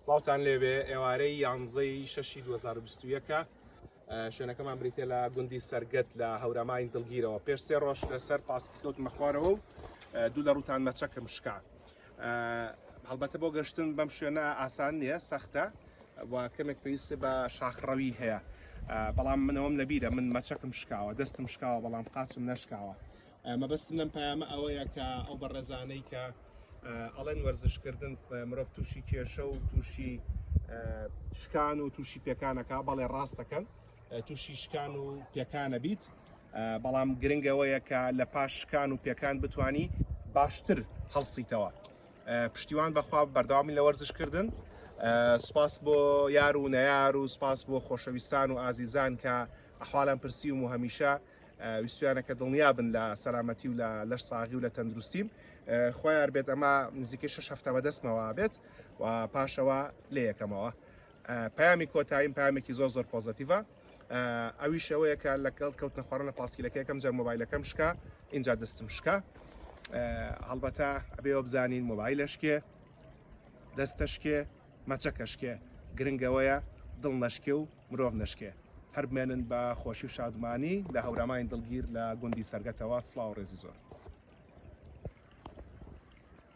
سڵاوتان لێبێ ئێوارەی یانزەی 6/2021 شوێنەکەمان بریتێ لە گوندی سەرگەت لە هەورەمای دڵگیرەوە پێش 3 ڕۆژ لەسەر پاسکیلۆت مەخوارەوە و دوو لە ڕووتان مەچەکەم شکا. هەڵبەتە بۆ گەشتن بەم شوێنە ئاسان نییە، سەختە و کەمێک پێویستە بە شاخڕەوی هەیە، بەڵام منەوەم لەبیرە من مەچەکم شکاوە، دەستم شکاوە بەڵام قاچم نەشکاوە. مەبەستم لەم پەیامە ئەوەیە کە ئەو بەڕێزانەی کە ئەڵێن وەرزشکردن مرۆڤ تووشی کێشە و تووشی شکان و تووشی پێکانەکە، بەڵێ ڕاستەکەن تووشی شکان و پێکانە بیت، بەڵام گرنگەوەیە کە لە پاش شکان و پێکان بتانی باشتر هەڵسیتەوە. پشتیوان بەخوا بەردەوامی لە وەرزشکردن. سوپاس بۆ یار و نەیار و سوپاس بۆ خۆشەویستان و ئازیزان کە ئەحواڵیان پرسی و هەمیشە ویستویانە کە دڵنیا بن لە سەلامەتی و لەش ساغی و لە تەندروستیم. خۆیان بێت ئەمە نزیکەی 6 هەفتە بەدەستمەوە بێت و پاشەوە لێ یەکەمەوە. پەیامی کۆتاییم پەیامێکی زۆر پۆزتیڤە، ئەویش ئەوەیە کە لەگەڵ کەوتنە خواردنە پاسکیلەکە یەکەم جار مۆبایلەکەم شکا، اینجا دەستم شکا. هەڵبەتە ئەبێەوە بزانین مۆبایلەشکێ، دەستەشکێ، مەچەکەشکێ، گرنگەوەیە دڵ نەشکێ و مرۆڤ نەشکێ. هەر بمێنن بە خۆشی و شادمانی لە هەورەمای دڵگیر لە گوندی سەرگەتەوە. سڵاو و ڕێزی زۆر.